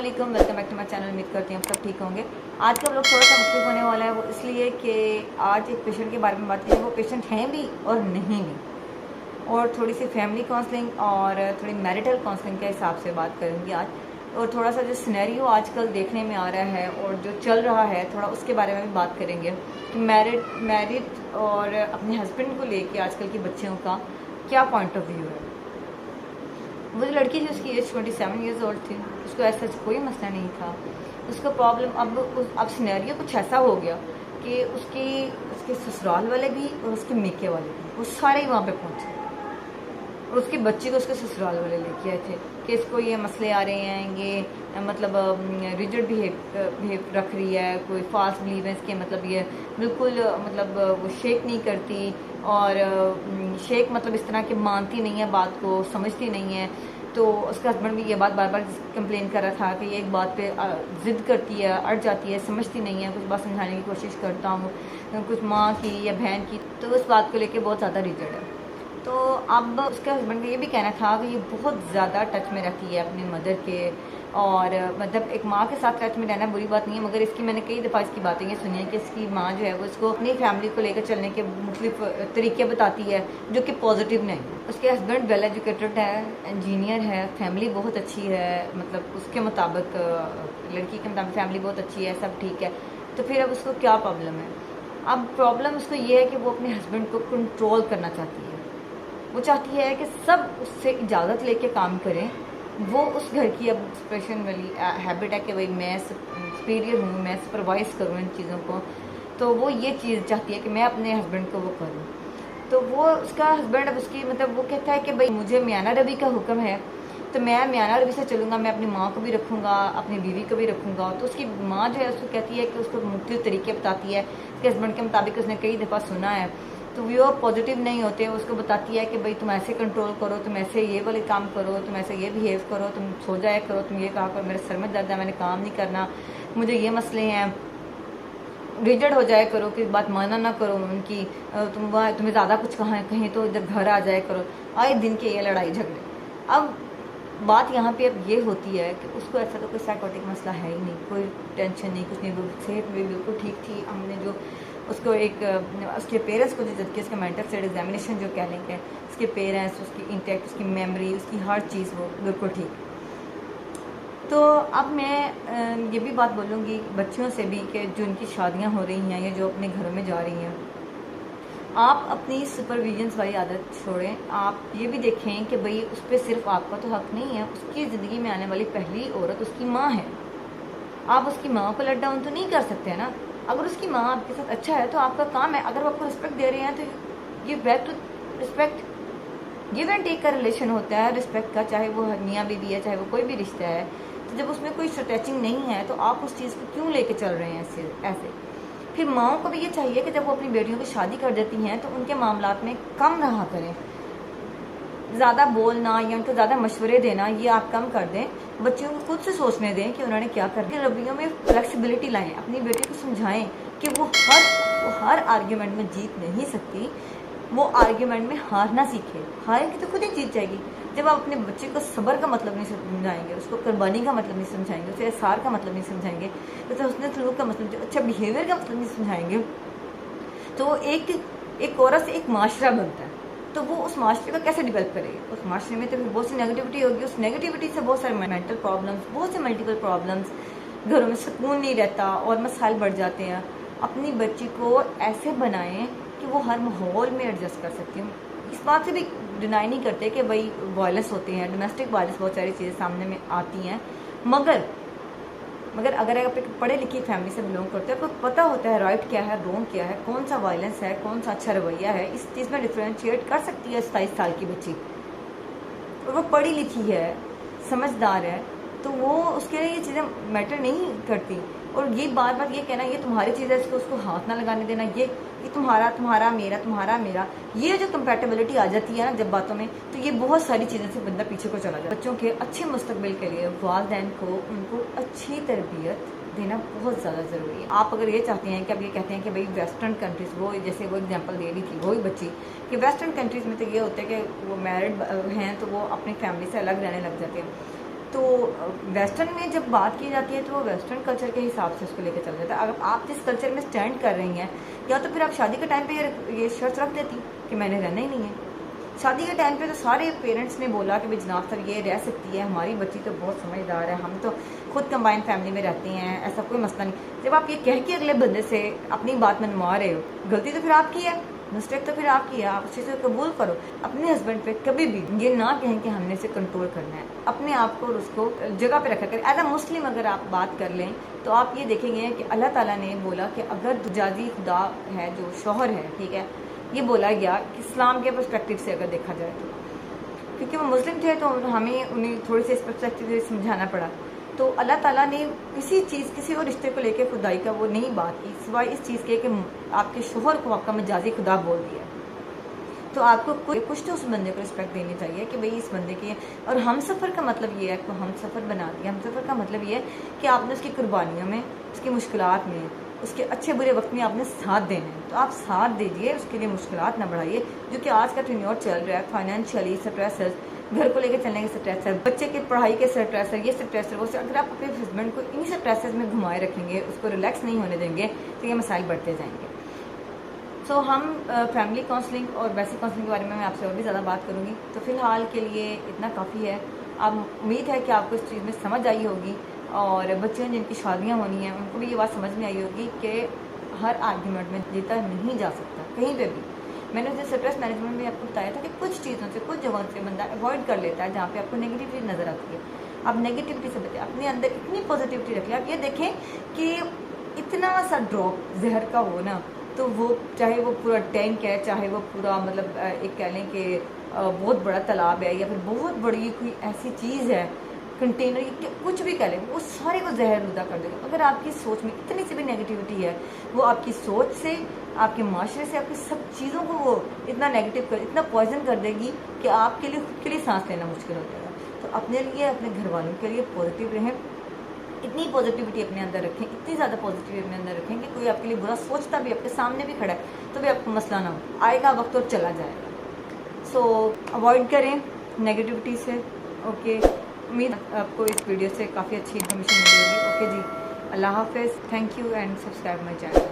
अस्सलाम वालेकुम, welcome back to my channel. उम्मीद करती हैं आप सब ठीक होंगे। आज का व्लॉग थोड़ा सा मुख्तलिफ होने वाला है, वो इसलिए कि आज एक पेशेंट के बारे में बात करें। वो पेशेंट हैं भी और नहीं भी, और थोड़ी सी फैमिली काउंसलिंग और थोड़ी मैरिटल काउंसलिंग के हिसाब से बात करूँगी आज। और थोड़ा सा जो सिनेरियो आजकल देखने में आ रहा है और जो चल रहा है, थोड़ा उसके बारे में भी बात करेंगे कि मैरिड और अपने हस्बैंड को लेके आजकल की बच्चियों का क्या पॉइंट ऑफ व्यू है। वो जो लड़की थी उसकी एज 27 ईयर्स ओल्ड थी, उसको ऐसा कोई मसला नहीं था। उसका प्रॉब्लम अब सिनेरियो कुछ ऐसा हो गया कि उसके ससुराल वाले भी और उसके मेके वाले भी, वो सारे ही वहाँ पे पहुँचे और उसके बच्चे को उसके ससुराल वाले लेके आए थे कि इसको ये मसले आ रहे हैं, ये मतलब रिजिड बिहेव रख रही है, कोई फास्ट बिलीव है इसके, मतलब ये बिल्कुल मतलब वो शेक नहीं करती और शेक मतलब इस तरह की मानती नहीं है, बात को समझती नहीं है। तो उसका हस्बैंड भी ये बात बार बार कंप्लेन कर रहा था कि ये एक बात पे ज़िद करती है, अड़ जाती है, समझती नहीं है। कुछ बात समझाने की कोशिश करता हूँ, कुछ माँ की या बहन की, तो उस बात को लेके बहुत ज़्यादा रिजिड है। तो अब उसके हस्बैंड का ये भी कहना था कि ये बहुत ज़्यादा टच में रहती है अपनी मदर के, और मतलब एक माँ के साथ टच में रहना बुरी बात नहीं है, मगर इसकी मैंने कई दफ़ा इसकी बातें ये सुनी है कि इसकी माँ जो है वो इसको अपनी फैमिली को लेकर चलने के मुख्तलिफ तरीके बताती है जो कि पॉजिटिव नहीं। उसके हस्बैंड वेल एजुकेटेड है, इंजीनियर है, फैमिली बहुत अच्छी है, मतलब उसके मुताबिक लड़की के मुताबिक फैमिली बहुत अच्छी है, सब ठीक है। तो फिर अब उसको क्या प्रॉब्लम है? अब प्रॉब्लम उसको ये है कि वो अपने हस्बैंड को कंट्रोल करना चाहती है। वो चाहती है कि सब उससे इजाज़त लेके काम करें। वो उस घर की अब एक्सप्रेशन वाली हैबिट है कि भाई मैं सुपीरियर हूँ, मैं सुपरवाइज़ करूँ इन चीज़ों को। तो वो ये चीज़ चाहती है कि मैं अपने हस्बैंड को वो करूँ। तो वो उसका हस्बैंड अब उसकी मतलब वो कहता है कि भाई मुझे मियाना रबी का हुक्म है, तो मैं मियाना रबी से चलूँगा, मैं अपनी माँ को भी रखूँगा, अपनी बीवी को भी रखूँगा। तो उसकी माँ जो है उसको कहती है कि उसको मुख्तलिफ तरीके बताती है कि हस्बैंड के मुताबिक उसने कई दफ़ा सुना है, तो वो पॉजिटिव नहीं होते। उसको बताती है कि भाई तुम ऐसे कंट्रोल करो, तुम ऐसे ये वाले काम करो, तुम ऐसे ये बिहेव करो, तुम सो जाया करो, तुम ये कहा करो मेरे सर में दर्द है, मैंने काम नहीं करना, मुझे ये मसले हैं, रिजल्ट हो जाया करो कि बात माना ना करो उनकी, तुम्हें ज़्यादा कुछ कहीं तो इधर घर आ जाया करो। आए दिन के ये लड़ाई झगड़े। अब बात यहाँ पे अब ये होती है कि उसको ऐसा तो कोई साइकोटिक मसला है ही नहीं, कोई टेंशन नहीं, कुछ नहीं, सेहत भी बिल्कुल ठीक थी। हमने जो उसको उसके पेरेंट्स को जो जबकि उसका मेंटल स्टेट एग्जामिनेशन जो कह लेंगे, उसके पेरेंट्स, उसकी इंटेक्ट, उसकी मेमोरी, उसकी हर चीज़ वो बिल्कुल ठीक। तो अब मैं ये भी बात बोलूँगी बच्चियों से भी कि जो उनकी शादियाँ हो रही हैं या जो अपने घरों में जा रही हैं, आप अपनी सुपरविजन्स वाली आदत छोड़ें। आप ये भी देखें कि भाई उस पर सिर्फ आपका तो हक नहीं है, उसकी ज़िंदगी में आने वाली पहली औरत उसकी माँ है। आप उसकी माँ को लेट डाउन तो नहीं कर सकते ना। अगर उसकी माँ आपके साथ अच्छा है तो आपका काम है, अगर वो आपको रिस्पेक्ट दे रहे हैं तो give back to respect. Give and take का रिलेशन होता है रिस्पेक्ट का, चाहे वो मियाँ बीवी है, चाहे वो कोई भी रिश्ता है। तो जब उसमें कोई स्ट्रेचिंग नहीं है तो आप उस चीज़ को क्यों लेके चल रहे हैं ऐसे। फिर माओं को भी ये चाहिए कि जब वो अपनी बेटियों की शादी कर देती हैं तो उनके मामलात में कम रहा करें, ज़्यादा बोलना या उनको ज़्यादा मशवरे देना ये आप कम कर दें। बच्चियों को खुद से सोचने दें कि उन्होंने क्या करना है। रवैयों में फ्लेक्सिबिलिटी लाएं, अपनी बेटी को समझाएं कि वो हर आर्ग्यूमेंट में जीत नहीं सकती, वो आर्ग्यूमेंट में हार ना सीखे। हारेगी तो खुद ही जीत जाएगी। जब आप अपने बच्चे को सब्र का मतलब नहीं समझाएंगे, उसको कुर्बानी का मतलब नहीं समझाएंगे, उसे एहसार का मतलब नहीं समझाएंगे, तो उसने सलूक का मतलब, अच्छा बिहेवियर का मतलब नहीं समझाएंगे, तो एक औरत से एक माशरा बनता है। तो वो उस माशरे को कैसे डेवलप करेगी? उस माशरे में तो बहुत सी नेगेटिविटी होगी, उस नेगेटिविटी से बहुत सारे मेंटल प्रॉब्लम्स, बहुत से मल्टीपल प्रॉब्लम्स, घरों में सुकून नहीं रहता और मसाइल बढ़ जाते हैं। अपनी बच्ची को ऐसे बनाएं कि वो हर माहौल में एडजस्ट कर सकती हूँ। इस बात से भी डिनाई नहीं करते कि भाई वायलेंस होते हैं, डोमेस्टिक वायलेंस, बहुत सारी चीज़ें सामने में आती हैं, मगर अगर आप एक पढ़े लिखी फैमिली से बिलोंग करते हो, आपको पता होता है राइट क्या है, रॉन्ग क्या है, कौन सा वायलेंस है, कौन सा अच्छा रवैया है। इस चीज़ में डिफ्रेंशिएट कर सकती है 27 साल की बच्ची, और वो पढ़ी लिखी है, समझदार है, तो वो उसके लिए ये चीज़ें मैटर नहीं करती। और ये बार बार ये कहना ये तुम्हारी चीज़ है, इसको उसको हाथ ना लगाने देना, ये तुम्हारा मेरा, ये जो कंपैटिबिलिटी आ जाती है ना जब बातों में, तो ये बहुत सारी चीज़ों से बंदा पीछे को चला जाता है। बच्चों के अच्छे मुस्तकबिल के लिए वालिदैन को उनको अच्छी तरबियत देना बहुत ज़्यादा ज़रूरी है। आप अगर ये चाहते हैं कि अब ये कहते हैं कि भाई वेस्टर्न कंट्रीज़, वो जैसे वो एग्जांपल दे रही थी वही बच्ची कि वेस्टर्न कंट्रीज़ में तो ये होता है कि वो मैरिड हैं तो वो अपनी फैमिली से अलग रहने लग जाते हैं। تو ویسٹرن میں جب بات کی جاتی ہے تو وہ ویسٹرن کلچر کے حساب سے اس کو لے کے چلا جاتا ہے. اگر آپ جس کلچر میں اسٹینڈ کر رہی ہیں یا تو پھر آپ شادی کے ٹائم پہ یہ شرط رکھ دیتی کہ میں نے رہنا ہی نہیں ہے. شادی کے ٹائم پہ تو سارے پیرنٹس نے بولا کہ بھائی جناب صاحب یہ رہ سکتی ہے, ہماری بچی تو بہت سمجھدار ہے, ہم تو خود کمبائن فیملی میں رہتے ہیں, ایسا کوئی مسئلہ نہیں. جب آپ یہ کہہ کے اگلے بندے سے اپنی بات منوا رہے ہو, غلطی تو پھر آپ کی ہے, مسٹیک تو پھر آپ کی ہے, آپ اس چیز کو قبول کرو. اپنے ہسبینڈ پہ کبھی بھی یہ نہ کہیں کہ ہم نے اسے کنٹرول کرنا ہے, اپنے آپ کو اور اس کو جگہ پہ رکھا کریں. ایز اے مسلم اگر آپ بات کر لیں تو آپ یہ دیکھیں گے کہ اللہ تعالیٰ نے بولا کہ اگر جازی خدا ہے جو شوہر ہے, ٹھیک ہے, یہ بولا گیا کہ اسلام کے پرسپیکٹیو سے اگر دیکھا جائے تو, کیونکہ وہ مسلم تھے تو ہمیں انہیں تھوڑی سی اس پرسپیکٹیو سے سمجھانا پڑا. تو اللہ تعالیٰ نے کسی اور رشتے کو لے کے خدائی کا وہ نہیں بات کی, سوائے اس چیز کے کہ آپ کے شوہر کو آپ کا مجازی خدا بول دیا. تو آپ کو کچھ تو اس بندے کو رسپیکٹ دینی چاہیے کہ بھئی اس بندے کی. اور ہم سفر کا مطلب یہ ہے کہ ہم سفر بنا دیا. ہم سفر کا مطلب یہ ہے کہ آپ نے اس کی قربانیوں میں, اس کی مشکلات میں, اس کے اچھے برے وقت میں آپ نے ساتھ دینا ہے. تو آپ ساتھ دیجئے, اس کے لیے مشکلات نہ بڑھائیے. جو کہ آج کا ٹرینیور چل رہا ہے, فائنینشلی سٹریسز, گھر کو لے کے چلنے کے سٹریسر, بچے کی پڑھائی کے سٹریسر, یہ سٹریسر وہ. اگر آپ اپنے ہسبینڈ کو انہی سٹریسز میں گھمائے رکھیں گے, اس کو ریلیکس نہیں ہونے دیں گے, تو یہ مسائل بڑھتے جائیں گے. سو ہم فیملی کاؤنسلنگ اور بیسک کاؤنسلنگ کے بارے میں آپ سے اور بھی زیادہ بات کروں گی. تو فی الحال کے لیے اتنا کافی ہے. اب امید ہے کہ آپ کو اس چیز میں سمجھ آئی ہوگی, اور بچے جن کی شادیاں ہونی ہیں ان کو بھی یہ بات سمجھ میں آئی ہوگی کہ ہر آرگیومنٹ میں جیتا نہیں جا سکتا کہیں پہ بھی. میں نے اسے اسٹریس مینجمنٹ میں آپ کو بتایا تھا کہ کچھ چیزوں سے, کچھ جگہوں سے بندہ اوائڈ کر لیتا ہے جہاں پہ آپ کو نیگیٹیوٹی نظر آتی ہے. آپ نیگیٹیوٹی سے بچیں, اپنے اندر اتنی پازیٹیوٹی رکھ لیں. آپ یہ دیکھیں کہ اتنا سا ڈراپ زہر کا ہو نا, تو وہ چاہے وہ پورا ٹینک ہے, چاہے وہ پورا مطلب ایک کہہ لیں کہ بہت بڑا تالاب ہے, یا پھر بہت بڑی کوئی ایسی چیز ہے, کنٹینر, کچھ بھی کہہ لیں, وہ سارے کو زہر لودہ کر دے گا. اگر آپ کی سوچ میں اتنی سی بھی نیگیٹیوٹی ہے, وہ آپ کی سوچ سے, آپ کے معاشرے سے, آپ کی سب چیزوں کو وہ اتنا نیگیٹو کر, اتنا پوائزن کر دے گی کہ آپ کے لیے خود کے لیے سانس لینا مشکل ہو جائے گا. تو اپنے لیے, اپنے گھر والوں کے لیے پازیٹیو رہیں, اتنی پازیٹیوٹی اپنے اندر رکھیں, اتنی زیادہ پازیٹیوٹی اپنے اندر رکھیں کہ کوئی آپ کے لیے برا سوچتا بھی آپ کے سامنے بھی کھڑا ہے تو بھی آپ کو مسئلہ نہ ہو. آئے گا وقت اور چلا جائے گا. سو اوائڈ کریں نیگیٹیوٹی سے. اوکے, امید آپ کو اس ویڈیو سے کافی اچھی انفارمیشن ملی ہوگی. اوکے جی, اللہ حافظ. Thank you and subscribe my channel.